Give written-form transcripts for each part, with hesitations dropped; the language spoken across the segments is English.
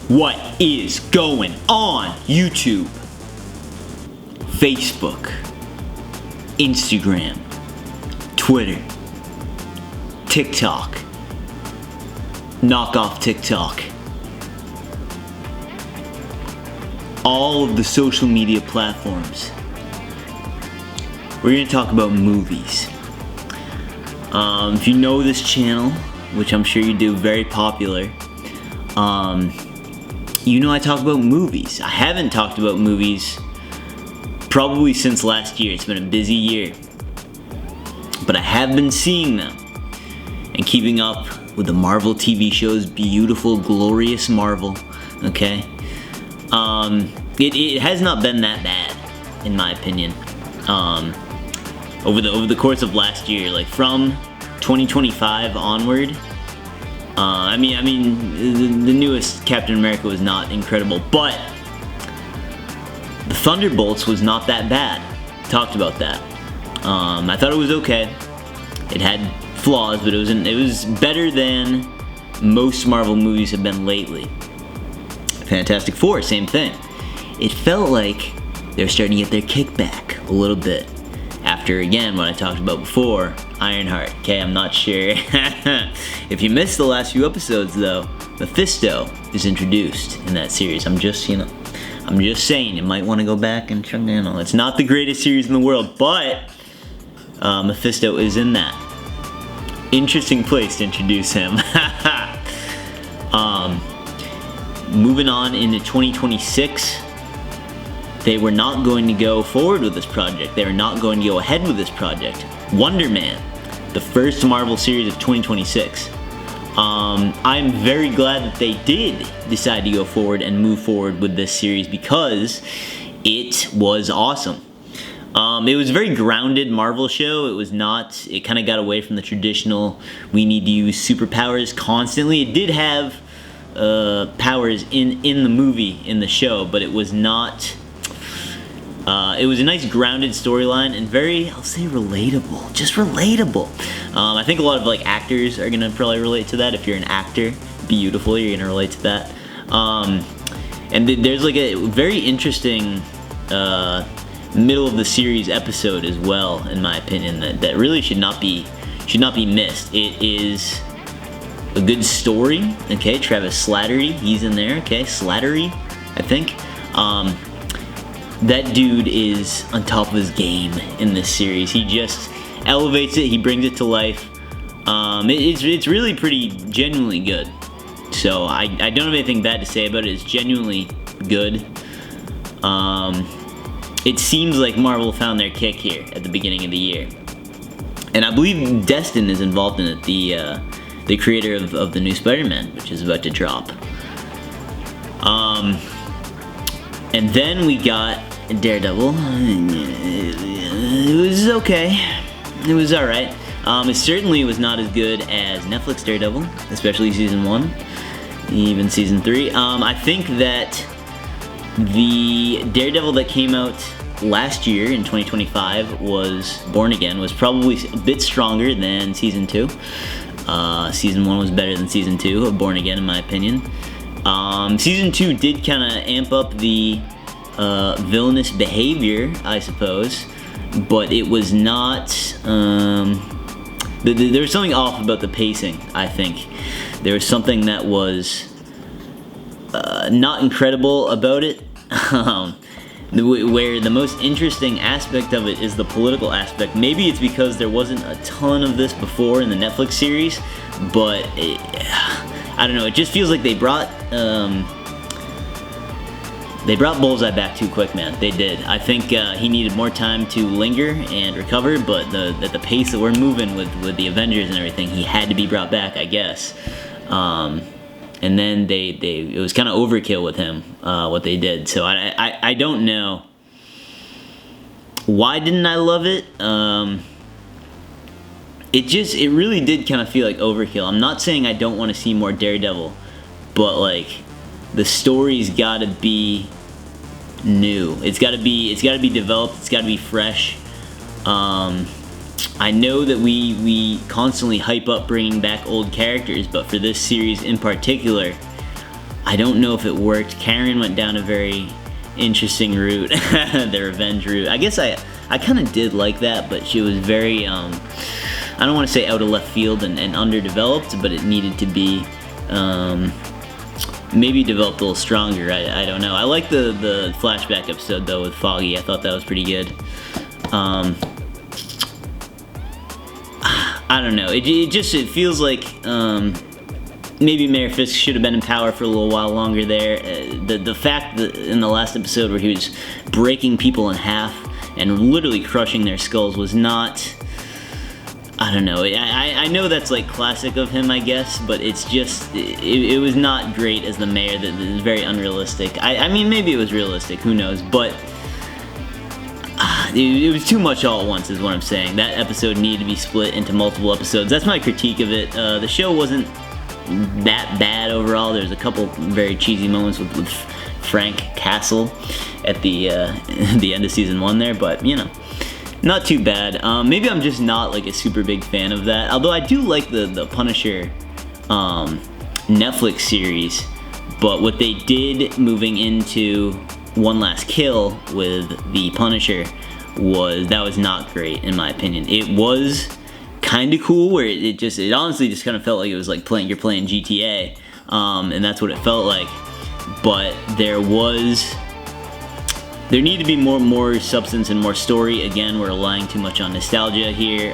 What is going on, YouTube, Facebook, Instagram, Twitter, TikTok, knock off TikTok, all of the social media platforms. We're going to talk about movies. If you know this channel, which I'm sure you do, very popular, you know I talk about movies. I haven't talked about movies probably since last year. It's been a busy year. But I have been seeing them and keeping up with the Marvel TV shows, beautiful, glorious Marvel, okay? It has not been that bad, in my opinion. Over the course of last year, like from 2025 onward, I mean, the newest Captain America was not incredible, but the Thunderbolts was not that bad. Talked about that. I thought it was okay. It had flaws, but it was better than most Marvel movies have been lately. Fantastic Four, same thing. It felt like they're starting to get their kickback a little bit. After, again, what I talked about before, Ironheart. Okay, I'm not sure. If you missed the last few episodes, though, Mephisto is introduced in that series. I'm just saying, you might want to go back and check it out. It's not the greatest series in the world, but Mephisto is in that. Interesting place to introduce him. Moving on into 2026. They were not going to go forward with this project. They were not going to go ahead with this project. Wonder Man, the first Marvel series of 2026. I'm very glad that they did decide to go forward and move forward with this series because it was awesome. It was a very grounded Marvel show. It kind of got away from the traditional, we need to use superpowers constantly. It did have powers in the movie, in the show, but it was not... it was a nice grounded storyline and very, I'll say, relatable. Just relatable. I think a lot of actors are gonna probably relate to that. If you're an actor, beautiful, you're gonna relate to that. And there's a very interesting middle of the series episode as well, in my opinion, that really should not be missed. It is a good story. Okay, Travis Slattery, he's in there. Okay, Slattery, I think. That dude is on top of his game in this series. He just elevates it. He brings it to life. It's really pretty genuinely good. So I don't have anything bad to say about it. It's genuinely good. It seems like Marvel found their kick here at the beginning of the year, and I believe Destin is involved in it. The creator of the new Spider-Man, which is about to drop. And then we got Daredevil. It was okay. It was alright. It certainly was not as good as Netflix Daredevil, especially Season 1, even Season 3. I think that the Daredevil that came out last year in 2025 was Born Again, was probably a bit stronger than Season 2. Season 1 was better than Season 2 of Born Again, in my opinion. Season 2 did kind of amp up the villainous behavior, I suppose, but it was not, there was something off about the pacing, I think. There was something that was not incredible about it, where the most interesting aspect of it is the political aspect. Maybe it's because there wasn't a ton of this before in the Netflix series, but I don't know, it just feels like they brought Bullseye back too quick, man. They did. I think he needed more time to linger and recover, but at the pace that we're moving with the Avengers and everything, he had to be brought back, I guess. And then it was kind of overkill with him, what they did. So I don't know. Why didn't I love it? It really did kind of feel like overkill. I'm not saying I don't want to see more Daredevil, but the story's gotta be new. It's gotta be developed, it's gotta be fresh. I know that we constantly hype up bringing back old characters, but for this series in particular, I don't know if it worked. Karen went down a very interesting route, the revenge route. I guess I kind of did like that, but she was very, I don't want to say out of left field and underdeveloped, but it needed to be maybe developed a little stronger. I don't know. I like the flashback episode though with Foggy. I thought that was pretty good. I don't know. It feels like maybe Mayor Fisk should have been in power for a little while longer there. The fact that in the last episode where he was breaking people in half and literally crushing their skulls was not, I don't know. I know that's like classic of him, I guess, but it's just, it was not great as the mayor. That is very unrealistic. I mean, maybe it was realistic, who knows, but it was too much all at once is what I'm saying. That episode needed to be split into multiple episodes. That's my critique of it. The show wasn't that bad overall. There's a couple very cheesy moments with Frank Castle at the end of season 1 there, but you know, not too bad. Maybe I'm just not like a super big fan of that, although I do like the Punisher Netflix series. But what they did moving into One Last Kill with the Punisher was not great in my opinion. It was kind of cool where it honestly just kind of felt like it was like you're playing GTA, and that's what it felt like. But there needed to be more substance and more story. Again, we're relying too much on nostalgia here.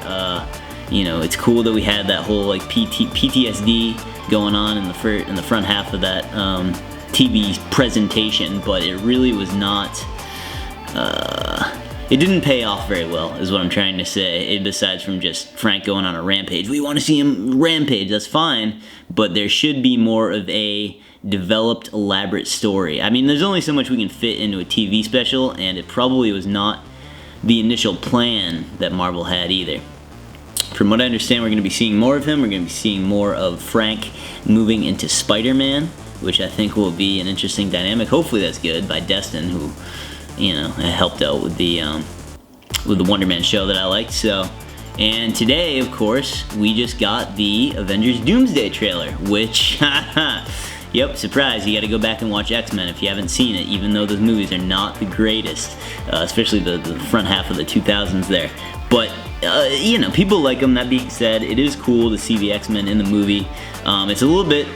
You know, it's cool that we had that whole like PTSD going on in the front half of that TV presentation, but it really was not. It didn't pay off very well, is what I'm trying to say. Besides from just Frank going on a rampage, we want to see him rampage. That's fine, but there should be more of a developed, elaborate story. I mean, there's only so much we can fit into a TV special, and it probably was not the initial plan that Marvel had either. From what I understand, we're going to be seeing more of him. We're going to be seeing more of Frank moving into Spider-Man, which I think will be an interesting dynamic. Hopefully that's good, by Destin, who, you know, helped out with the Wonder Man show that I liked. So, and today, of course, we just got the Avengers Doomsday trailer, which, yep, surprise, you gotta go back and watch X-Men if you haven't seen it, even though those movies are not the greatest, especially the front half of the 2000s there. But, you know, people like them. That being said, it is cool to see the X-Men in the movie. It's a little bit,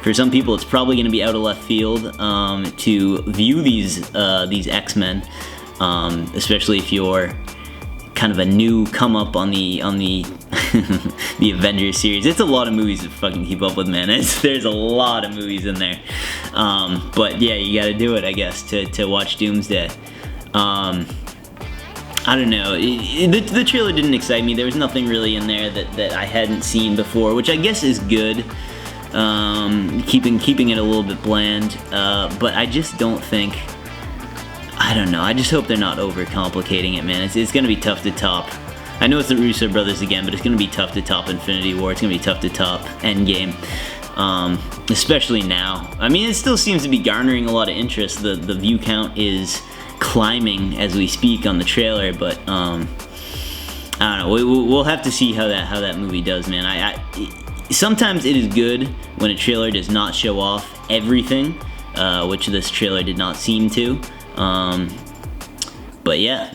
for some people, it's probably going to be out of left field to view these X-Men, especially if you're kind of a new come up on the the Avengers series. It's a lot of movies to fucking keep up with, man. There's a lot of movies in there, but yeah, you got to do it, I guess, to watch Doomsday. I don't know. The trailer didn't excite me. There was nothing really in there that I hadn't seen before, which I guess is good. Keeping it a little bit bland, but I just don't think, I don't know, I just hope they're not overcomplicating it, man. It's gonna be tough to top. I know it's the Russo brothers again, but it's gonna be tough to top Infinity War. It's gonna be tough to top Endgame, especially now. I mean, it still seems to be garnering a lot of interest. The view count is climbing as we speak on the trailer, but I don't know. We'll have to see how that movie does, man. Sometimes it is good when a trailer does not show off everything, which this trailer did not seem to. But yeah,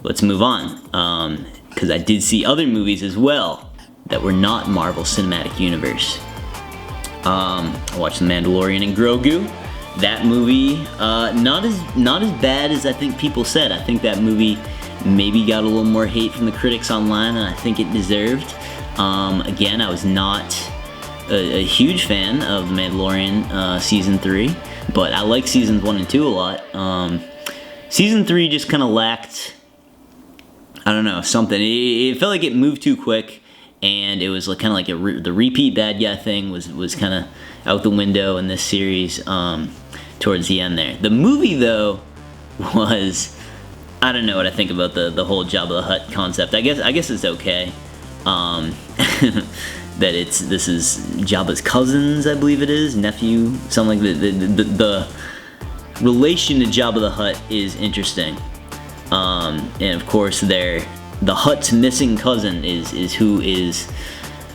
let's move on, because I did see other movies as well that were not Marvel Cinematic Universe. I watched The Mandalorian and Grogu. That movie, not as bad as I think people said. I think that movie maybe got a little more hate from the critics online than I think it deserved. Again, I was not a huge fan of The Mandalorian Season 3, but I like Seasons 1 and 2 a lot. Season 3 just kind of lacked, I don't know, something. It felt like it moved too quick, and it was kind of like the repeat bad guy thing was kind of out the window in this series towards the end there. The movie, though, was, I don't know what I think about the whole Jabba the Hutt concept. I guess it's okay. That this is Jabba's cousins, I believe it is, nephew, something like that. The relation to Jabba the Hutt is interesting, and of course the Hutt's missing cousin is who is,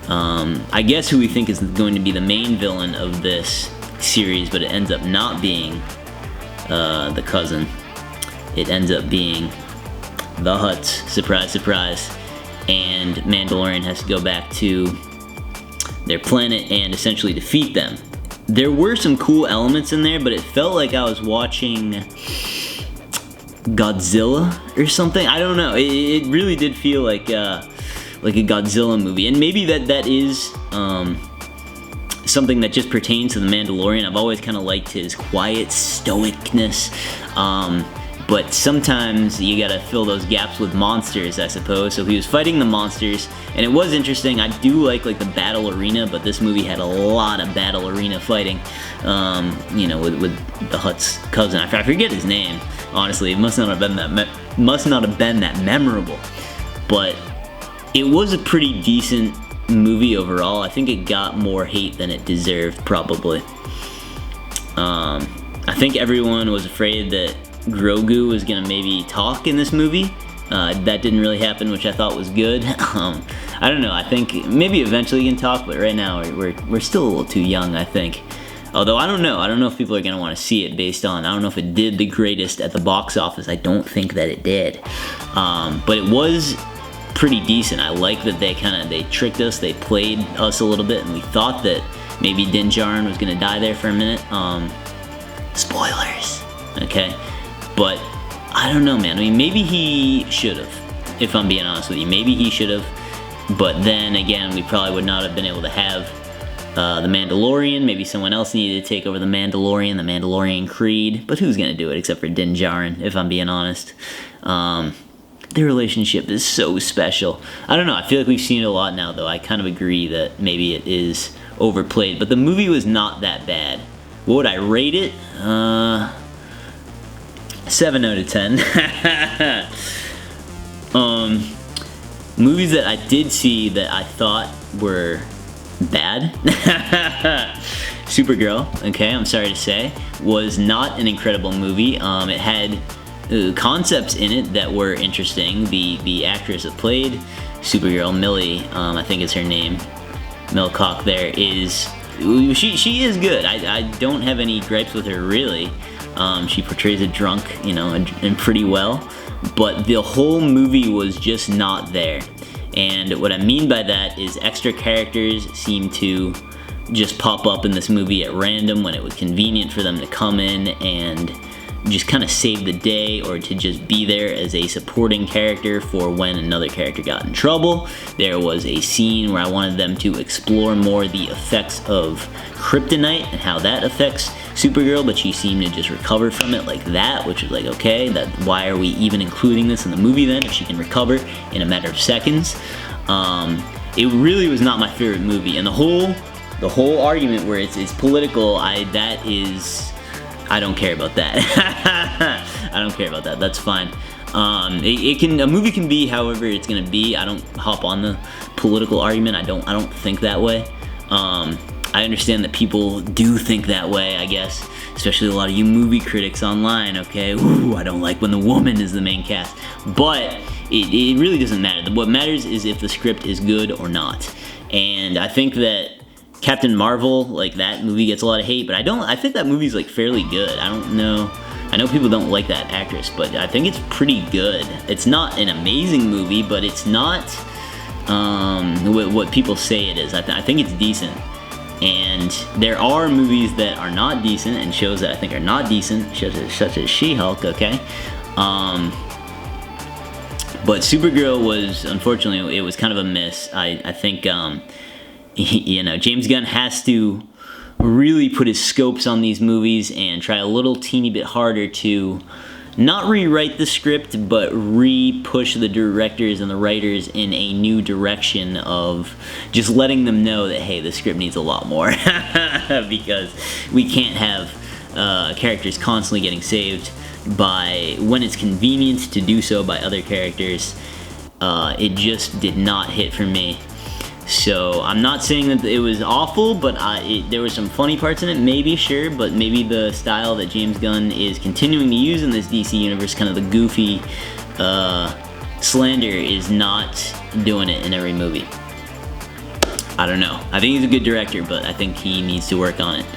I guess, who we think is going to be the main villain of this series, but it ends up not being the cousin. It ends up being the Hutts. Surprise, surprise. And Mandalorian has to go back to their planet and essentially defeat them. There were some cool elements in there, but it felt like I was watching Godzilla or something. I don't know. It really did feel like a Godzilla movie, and maybe that is something that just pertains to the Mandalorian. I've always kind of liked his quiet stoicness, but sometimes you gotta fill those gaps with monsters, I suppose. So he was fighting the monsters, and it was interesting. I do like the battle arena, but this movie had a lot of battle arena fighting, you know, with the Hutt's cousin. I forget his name, honestly. It must not have been that memorable, but it was a pretty decent movie overall. I think it got more hate than it deserved, probably. I think everyone was afraid that Grogu was gonna maybe talk in this movie. That didn't really happen, which I thought was good. I don't know. I think maybe eventually he can talk, but right now we're still a little too young, I think. Although I don't know. I don't know if people are gonna want to see it based on. I don't know if it did the greatest at the box office. I don't think that it did. But it was pretty decent. I like that they tricked us. They played us a little bit, and we thought that maybe Din Djarin was gonna die there for a minute. Spoilers. Okay. But I don't know, man. I mean, maybe he should have, if I'm being honest with you. Maybe he should have. But then again, we probably would not have been able to have the Mandalorian. Maybe someone else needed to take over the Mandalorian Creed. But who's going to do it except for Din Djarin, if I'm being honest? Their relationship is so special. I don't know. I feel like we've seen it a lot now, though. I kind of agree that maybe it is overplayed. But the movie was not that bad. What would I rate it? 7 out of 10. Movies that I did see that I thought were bad. Supergirl, okay, I'm sorry to say, was not an incredible movie. It had concepts in it that were interesting. The actress that played Supergirl, Millie, I think is her name, Milcock there, she is good. I don't have any gripes with her, really. She portrays a drunk, you know, and pretty well, but the whole movie was just not there. And what I mean by that is extra characters seem to just pop up in this movie at random when it was convenient for them to come in and just kind of save the day, or to just be there as a supporting character for when another character got in trouble. There was a scene where I wanted them to explore more the effects of kryptonite and how that affects Supergirl, but she seemed to just recover from it like that, which was like, okay, why are we even including this in the movie then if she can recover in a matter of seconds? It really was not my favorite movie, and the whole argument where it's political, I don't care about that. I don't care about that. That's fine. A movie can be however it's gonna be. I don't hop on the political argument. I don't think that way. I understand that people do think that way, I guess, especially a lot of you movie critics online, okay? Ooh, I don't like when the woman is the main cast. But it really doesn't matter. What matters is if the script is good or not. And I think that Captain Marvel, like, that movie gets a lot of hate, but I think that movie's like fairly good. I don't know. I know people don't like that actress, but I think it's pretty good. It's not an amazing movie, but it's not what people say it is. I think it's decent. And there are movies that are not decent, and shows that I think are not decent, such as She-Hulk, okay? But Supergirl was, unfortunately, it was kind of a miss. I think, you know, James Gunn has to really put his scopes on these movies and try a little teeny bit harder to not rewrite the script, but re-push the directors and the writers in a new direction of just letting them know that, hey, the script needs a lot more. Because we can't have characters constantly getting saved by when it's convenient to do so by other characters. It just did not hit for me. So I'm not saying that it was awful, but there were some funny parts in it, maybe, sure, but maybe the style that James Gunn is continuing to use in this DC universe, kind of the goofy slander, is not doing it in every movie. I don't know. I think he's a good director, but I think he needs to work on it.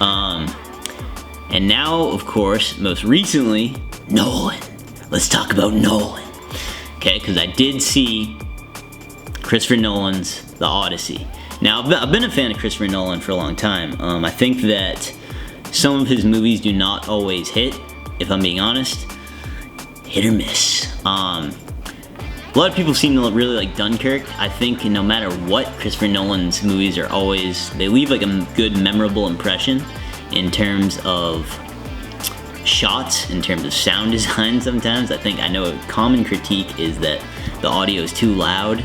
And now, of course, most recently, Nolan. Let's talk about Nolan. Okay, because I did see Christopher Nolan's The Odyssey. Now, I've been a fan of Christopher Nolan for a long time. I think that some of his movies do not always hit, if I'm being honest. Hit or miss. A lot of people seem to really like Dunkirk. I think no matter what, Christopher Nolan's movies are always, they leave like a good, memorable impression in terms of shots, in terms of sound design sometimes. I know a common critique is that the audio is too loud.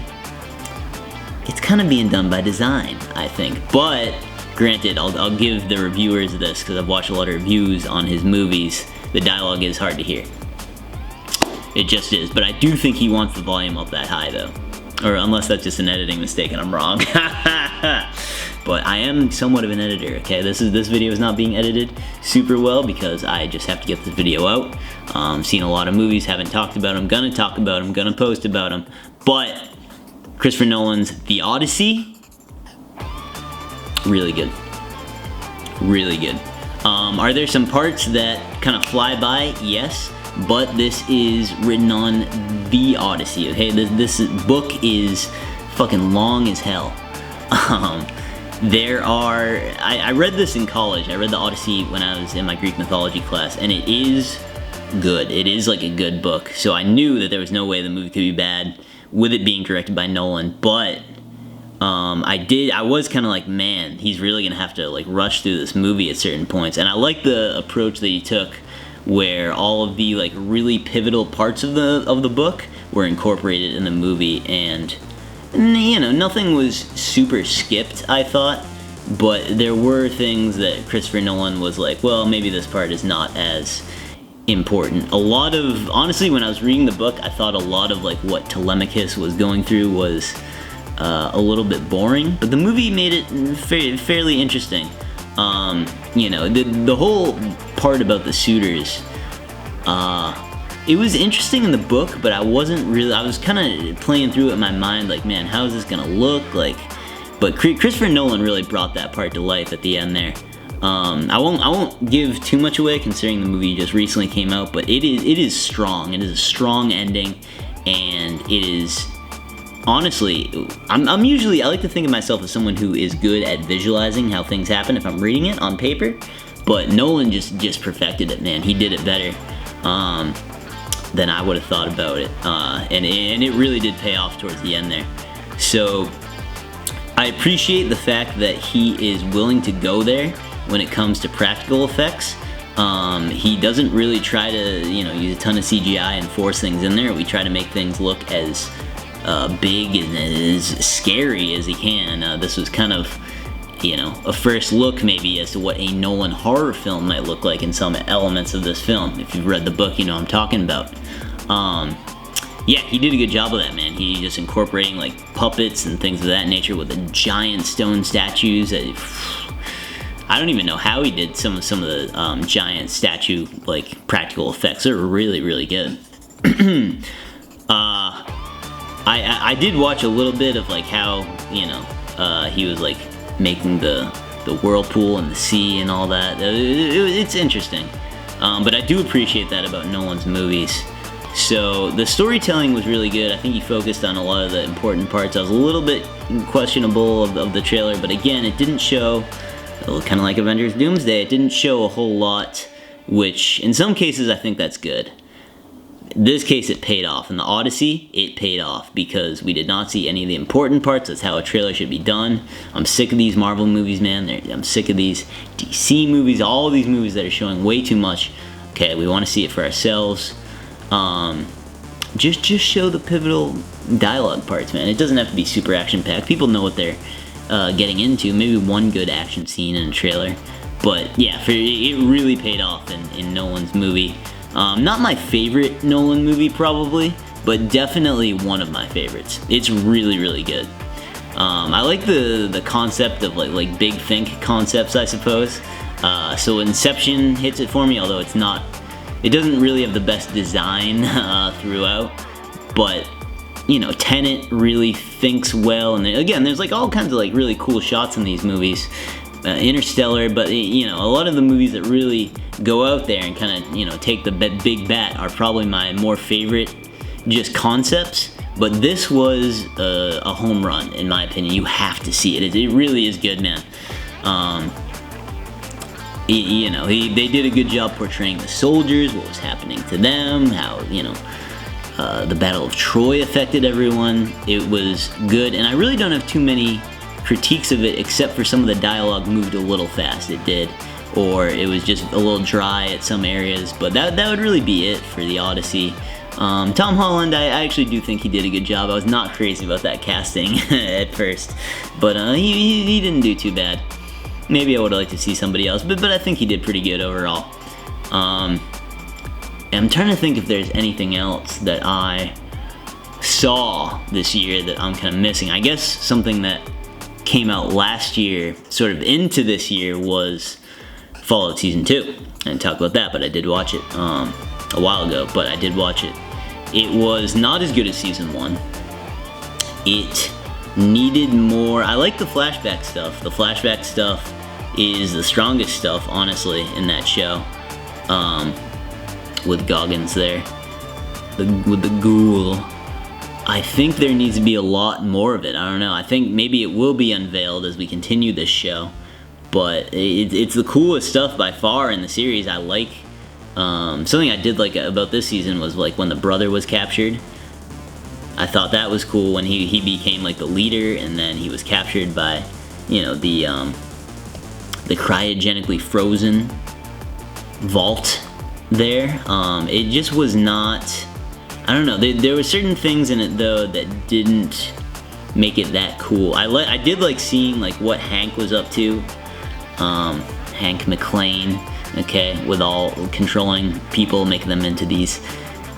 It's kind of being done by design, I think. But, granted, I'll give the reviewers this, because I've watched a lot of reviews on his movies. The dialogue is hard to hear. It just is, but I do think he wants the volume up that high though. Or unless that's just an editing mistake and I'm wrong. But I am somewhat of an editor, okay? This video is not being edited super well because I just have to get this video out. Seen a lot of movies, haven't talked about them, gonna talk about them, gonna post about them. But Christopher Nolan's The Odyssey, really good. Really good. Are there some parts that kind of fly by? Yes. But this is written on The Odyssey, okay? This book is fucking long as hell. I read this in college. I read The Odyssey when I was in my Greek mythology class, and it is good. It is like a good book. So I knew that there was no way the movie could be bad with it being directed by Nolan, but I was kind of like, man, he's really gonna have to like rush through this movie at certain points. And I like the approach that he took, where all of the like really pivotal parts of the book were incorporated in the movie, and you know, nothing was super skipped, I thought, but there were things that Christopher Nolan was like, well, maybe this part is not as important. Honestly, when I was reading the book, I thought a lot of like what Telemachus was going through was a little bit boring, but the movie made it fairly interesting. You know, the whole part about the suitors, it was interesting in the book, but I was kind of playing through it in my mind, like, man, how is this gonna look like? But Christopher Nolan really brought that part to life at the end there. I won't give too much away, considering the movie just recently came out, but it is strong. It is a strong ending, and it is, honestly, I like to think of myself as someone who is good at visualizing how things happen if I'm reading it on paper, but Nolan just perfected it, man. He did it better than I would have thought about it, and it really did pay off towards the end there. So I appreciate the fact that he is willing to go there when it comes to practical effects. He doesn't really try to, you know, use a ton of CGI and force things in there. We try to make things look as big and as scary as he can. This was kind of, you know, a first look maybe as to what a Nolan horror film might look like in some elements of this film. If you've read the book, you know what I'm talking about. Yeah, he did a good job of that, man. He just incorporating like puppets and things of that nature with the giant stone statues. I don't even know how he did some of the giant statue like practical effects. They were really, really good. I did watch a little bit of like how, you know, he was like making the whirlpool and the sea and all that. It's interesting, but I do appreciate that about Nolan's movies. So the storytelling was really good. I think he focused on a lot of the important parts. I was a little bit questionable of the trailer, but again, it didn't show, kind of like Avengers Doomsday, it didn't show a whole lot, which in some cases I think that's good. In this case, it paid off. In the Odyssey, it paid off because we did not see any of the important parts. That's how a trailer should be done. I'm sick of these Marvel movies, man. I'm sick of these DC movies, all of these movies that are showing way too much. Okay, we want to see it for ourselves. Just show the pivotal dialogue parts, man. It doesn't have to be super action-packed. People know what they're getting into. Maybe one good action scene in a trailer. But yeah, it really paid off in Nolan's movie. Not my favorite Nolan movie probably, but definitely one of my favorites. It's really, really good. I like the concept of like big think concepts, I suppose. So Inception hits it for me, although it doesn't really have the best design throughout, but you know, Tenet really thinks well, and again, there's like all kinds of like really cool shots in these movies, Interstellar, but you know, a lot of the movies that really go out there and kind of, you know, take the big bet are probably my more favorite just concepts. But this was a home run, in my opinion. You have to see it. It really is good, man. You know, they did a good job portraying the soldiers, what was happening to them, how, you know, the Battle of Troy affected everyone. It was good, and I really don't have too many critiques of it, except for some of the dialogue moved a little fast. It did, or it was just a little dry at some areas. But that would really be it for the Odyssey. Tom Holland, I actually do think he did a good job. I was not crazy about that casting at first, but he didn't do too bad. Maybe I would have liked to see somebody else, but I think he did pretty good overall. I'm trying to think if there's anything else that I saw this year that I'm kind of missing. I guess something that came out last year, sort of into this year, was Fallout Season 2. I didn't talk about that, but I did watch it a while ago, but I did watch it. It was not as good as Season 1. It needed more. I like the flashback stuff. The flashback stuff is the strongest stuff, honestly, in that show. With Goggins there, with the ghoul. I think there needs to be a lot more of it. I don't know. I think maybe it will be unveiled as we continue this show. But it's the coolest stuff by far in the series. I like something I did like about this season was like when the brother was captured. I thought that was cool when he became like the leader, and then he was captured by, you know, the cryogenically frozen vault there. It just was not, I don't know, there were certain things in it though that didn't make it that cool. I did like seeing like what Hank was up to, Hank McClane, okay, with all controlling people, making them into these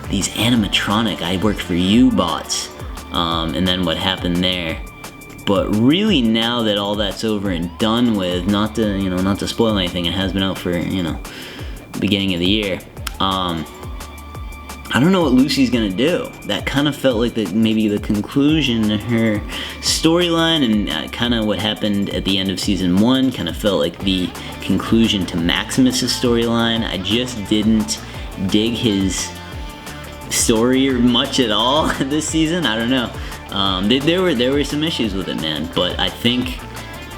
animatronic I work for you bots, and then what happened there. But really, now that all that's over and done with, not to spoil anything, it has been out for, you know, beginning of the year. I don't know what Lucy's gonna do. That kind of felt like maybe the conclusion to her storyline, and kind of what happened at the end of Season 1 kind of felt like the conclusion to Maximus's storyline. I just didn't dig his story much at all this season. I don't know. There were some issues with it, man, but I think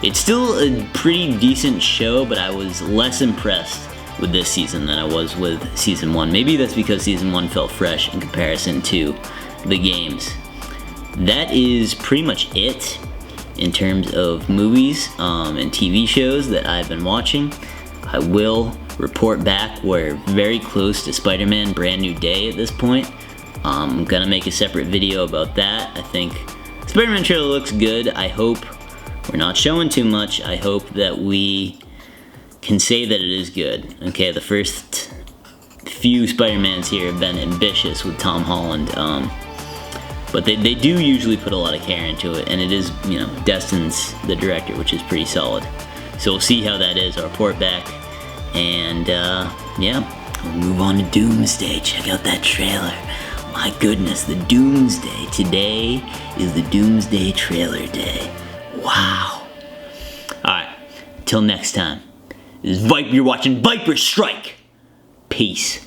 it's still a pretty decent show, but I was less impressed with this season than I was with Season 1. Maybe that's because Season 1 felt fresh in comparison to the games. That is pretty much it in terms of movies and TV shows that I've been watching. I will report back. We're very close to Spider-Man Brand New Day at this point. I'm gonna make a separate video about that. I think Spider-Man trailer looks good. I hope we're not showing too much. I hope that we can say that it is good. Okay, the first few Spider-Mans here have been ambitious with Tom Holland, but they do usually put a lot of care into it, and it is, you know, Destin's the director, which is pretty solid. So we'll see how that is. I'll report back, and yeah, we'll move on to Doomsday. Check out that trailer. My goodness, the Doomsday. Today is the Doomsday trailer day. Wow. Alright, till next time. This is Viper, you're watching Viper Strike. Peace.